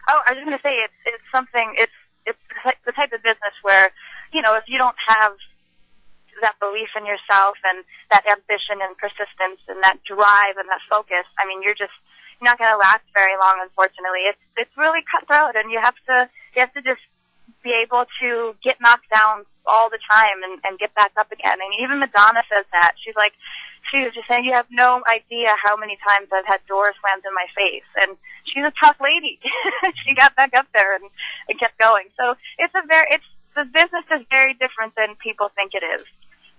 Oh, I was just going to say it's something. It's the type of business where, you know, if you don't have that belief in yourself and that ambition and persistence and that drive and that focus, I mean, you're not going to last very long, unfortunately. It's really cutthroat, and you have to just be able to get knocked down all the time and get back up again. And even Madonna says that. She was just saying, you have no idea how many times I've had doors slammed in my face. And she's a tough lady. She got back up there and kept going. So the business is very different than people think it is.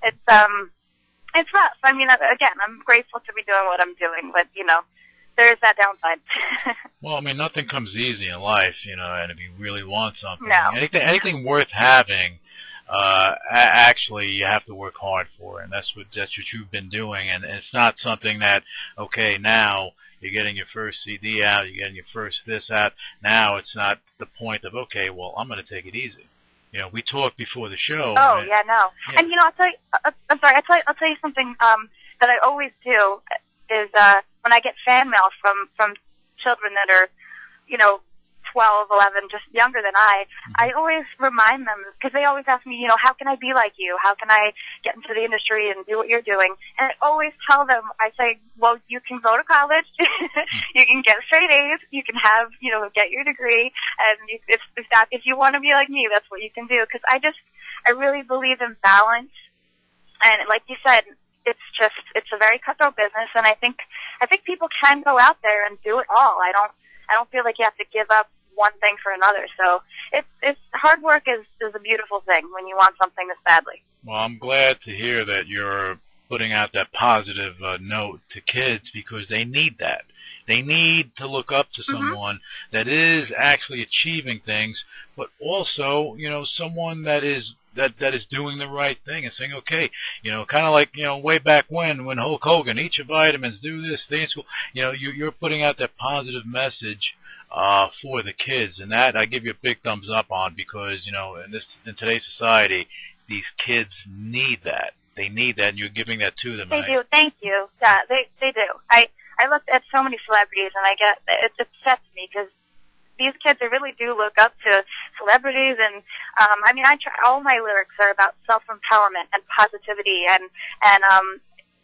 It's rough. I mean, again, I'm grateful to be doing what I'm doing, but, you know, there is that downside. Well, I mean, nothing comes easy in life, you know, and if you really want something, no. anything worth having, actually you have to work hard for, and that's what you've been doing. And it's not something that, okay, now you're getting your first CD out, you're getting your first this out. Now it's not the point of, okay, well, I'm going to take it easy. You know, we talked before the show. Oh, yeah, no. Yeah. And, you know, I'll tell you something that I always do is when I get fan mail from children that are, you know, 12, 11, just younger than I always remind them, because they always ask me, you know, how can I be like you? How can I get into the industry and do what you're doing? And I always tell them, I say, well, you can go to college, you can get straight A's, you can have, you know, get your degree, and if you want to be like me, that's what you can do. Because I really believe in balance, and like you said, it's a very cutthroat business, and I think people can go out there and do it all. I don't feel like you have to give up one thing for another. So it's hard work is a beautiful thing when you want something this badly. Well, I'm glad to hear that you're putting out that positive note to kids, because they need that. They need to look up to someone that is actually achieving things, but also, you know, someone that is doing the right thing and saying, okay, you know, kind of like, you know, way back when Hulk Hogan, eat your vitamins, do this, stay in school. You know, you're putting out that positive message for the kids, and that I give you a big thumbs up on, because, you know, in today's society, these kids need that. They need that, and you're giving that to them. They do. Thank you. Yeah, they do. I looked at so many celebrities, and it upsets me, because these kids, they really do look up to celebrities, and I mean, all my lyrics are about self-empowerment and positivity, and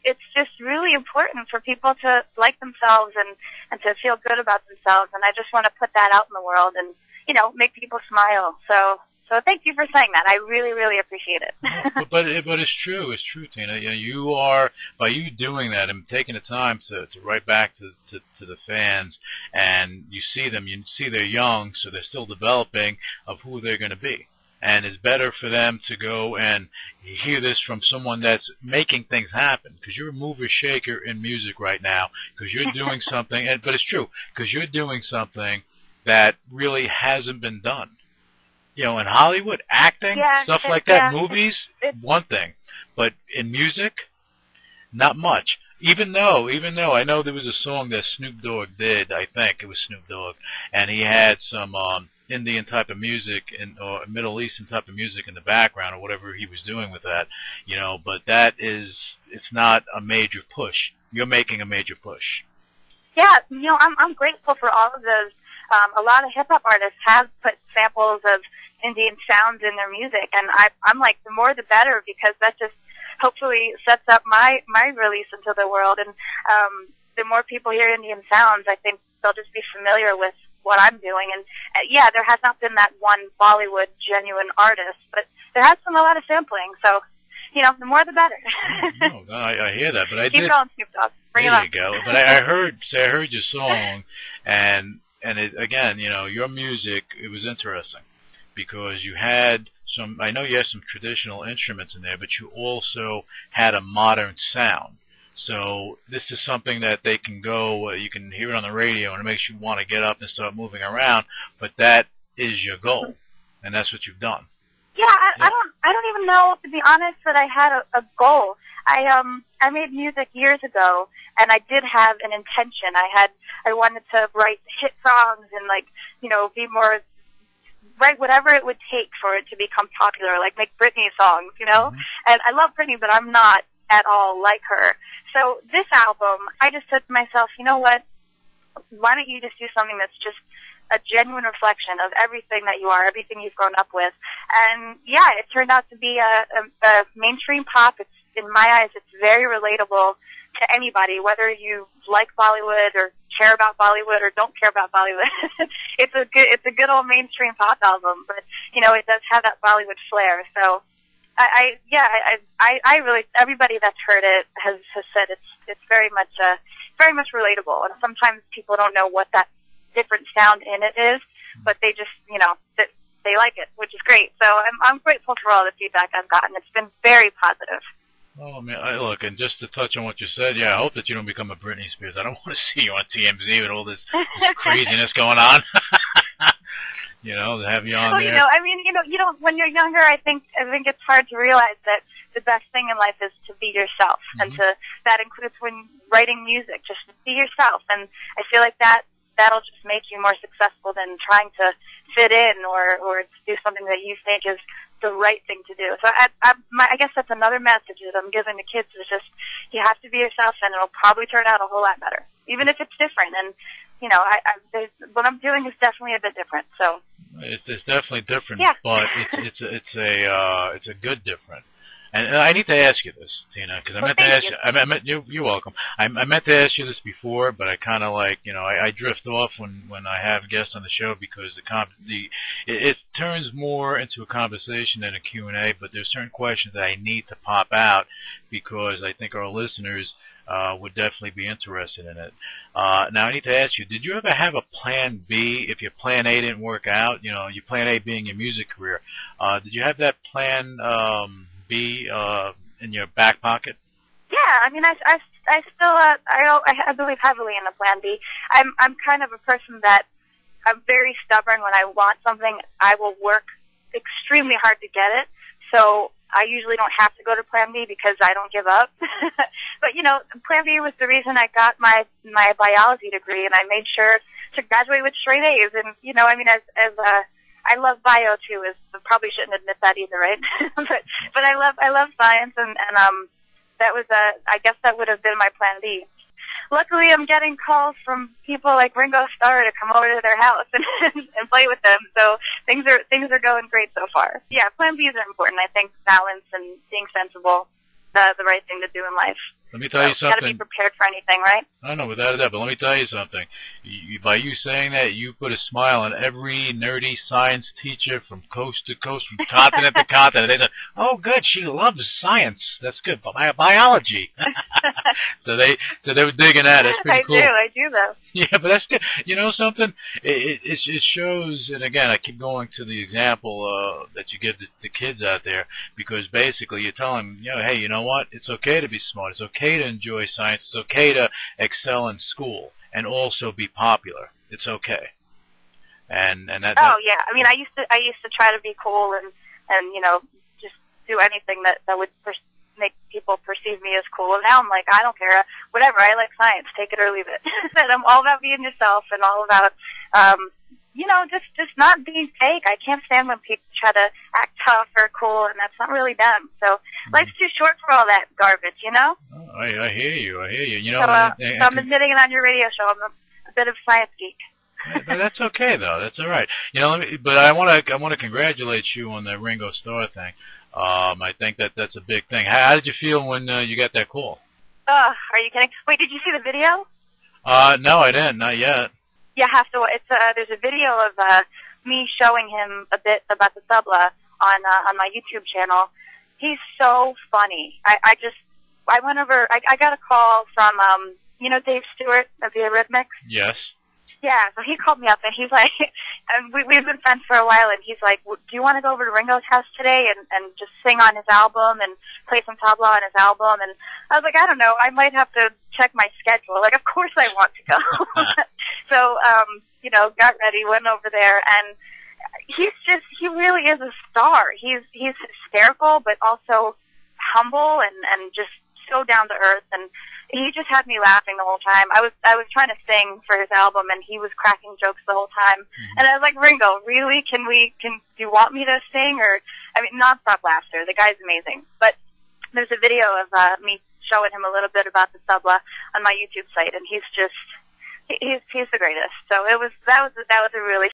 it's just really important for people to like themselves and to feel good about themselves, and I just want to put that out in the world and, you know, make people smile. So thank you for saying that. I really, really appreciate it. but it's true, Tina. You know, you are, by you doing that and taking the time to write back to the fans, and you see them, you see they're young, so they're still developing of who they're going to be. And it's better for them to go and hear this from someone that's making things happen, because you're a mover shaker in music right now, because you're doing something, but it's true, because you're doing something that really hasn't been done. You know, in Hollywood, acting, stuff like that, movies, one thing. But in music, not much. Even though I know there was a song that Snoop Dogg did, I think it was Snoop Dogg, and he had some Indian type of music or Middle Eastern type of music in the background, or whatever he was doing with that, you know, but it's not a major push. You're making a major push. Yeah, you know, I'm grateful for all of those. A lot of hip-hop artists have put samples of Indian sounds in their music, and I'm like, the more the better, because that just hopefully sets up my release into the world, and the more people hear Indian sounds, I think they'll just be familiar with what I'm doing. And yeah, there has not been that one Bollywood genuine artist, but there has been a lot of sampling, so, you know, the more the better. No, I hear that, but I Keep going, Snoop Dogg. Bring there it you on. go. But I heard your song, and it, again, you know, your music, it was interesting, because you had I know you had some traditional instruments in there, but you also had a modern sound. So this is something that they can go, you can hear it on the radio, and it makes you want to get up and start moving around, but that is your goal, and that's what you've done. Yeah, I don't even know, to be honest, that I had a goal. I made music years ago, and I did have an intention. I wanted to write hit songs and, like, you know, be more, write whatever it would take for it to become popular, like make Britney songs, you know? And I love Britney, but I'm not at all like her. So this album, I just said to myself, you know what? Why don't you just do something that's just a genuine reflection of everything that you are, everything you've grown up with. And yeah, it turned out to be a mainstream pop. It's, in my eyes, it's very relatable to anybody, whether you like Bollywood or care about Bollywood or don't care about Bollywood. It's a good old mainstream pop album, but you know, it does have that Bollywood flair. So I really, everybody that's heard it has said it's very much relatable. And sometimes people don't know what that different sound in it is, but they just, you know, they like it, which is great. So I'm grateful for all the feedback I've gotten. It's been very positive. Oh, man, look, and just to touch on what you said, yeah, I hope that you don't become a Britney Spears. I don't want to see you on TMZ with all this craziness going on. You know, to have you on there. You know, I mean, you don't, when you're younger, I think it's hard to realize that the best thing in life is to be yourself. And that includes when writing music, just be yourself. And I feel like that'll just make you more successful than trying to fit in or do something that you think is the right thing to do. So I guess that's another message that I'm giving the kids is just, you have to be yourself and it'll probably turn out a whole lot better, even if it's different. And, you know, what I'm doing is definitely a bit different. So it's definitely different, yeah. But it's a good different. And I need to ask you this, Tina, because I meant to ask you. You're welcome. I meant to ask you this before, but I kind of like, you know, I drift off when I have guests on the show because it turns more into a conversation than a Q&A. But there's certain questions that I need to pop out because I think our listeners would definitely be interested in it. Now I need to ask you: did you ever have a plan B if your plan A didn't work out? You know, your plan A being your music career. Did you have that plan B in your back pocket? Yeah, I mean, I still I believe heavily in the plan B. I'm kind of a person that I'm very stubborn. When I want something, I will work extremely hard to get it. So I usually don't have to go to plan B because I don't give up. But you know, plan B was the reason I got my biology degree, and I made sure to graduate with straight A's. And you know, I mean, I love bio too. Probably shouldn't admit that either, right? but I love science, and that was I guess that would have been my plan B. Luckily, I'm getting calls from people like Ringo Starr to come over to their house and play with them. So things are going great so far. Yeah, plan Bs are important. I think balance and being sensible, the right thing to do in life. Let me tell you something. Got to be prepared for anything, right? I know, without a doubt. But let me tell you something. By you saying that, you put a smile on every nerdy science teacher from coast to coast, from continent to continent. They said, "Oh, good, she loves science. That's good. Biology." So they were digging that. That's pretty cool. I do though. Yeah, but that's good. You know something? It shows, and again, I keep going to the example that you give the kids out there, because basically you tell them, you know, hey, you know what? It's okay to be smart. It's okay to enjoy science. It's okay to excel in school and also be popular. It's okay. And that. Oh yeah, I mean, I used to try to be cool and you know, just do anything that would make people perceive me as cool. And now I'm like, I don't care, whatever. I like science. Take it or leave it. And I'm all about being yourself and all about, you know, just not being fake. I can't stand when people try to act tough or cool, and that's not really them. So life's too short for all that garbage, you know? Oh, I hear you. You know, so I'm admitting it on your radio show. I'm a bit of a science geek. But that's okay, though. That's all right. You know, but I want to congratulate you on the Ringo Starr thing. I think that's a big thing. How did you feel when you got that call? Are you kidding? Wait, did you see the video? No, I didn't. Not yet. You have to. There's a video of me showing him a bit about the tabla on my YouTube channel. He's so funny. I went over. I got a call from you know, Dave Stewart of the Eurythmics. Yes. Yeah, so he called me up and he's like, and we've been friends for a while, and he's like, do you want to go over to Ringo's house today and just sing on his album and play some tabla on his album? And I was like, I don't know, I might have to check my schedule. Like, of course I want to go. So, you know, got ready, went over there, and he really is a star. He's hysterical, but also humble and just so down to earth, and he just had me laughing the whole time. I was trying to sing for his album, and he was cracking jokes the whole time. Mm-hmm. And I was like, Ringo, really? Do you want me to sing? Or, I mean, nonstop laughter. The guy's amazing. But there's a video of me showing him a little bit about the tabla on my YouTube site, and he's just he's the greatest. So that was a really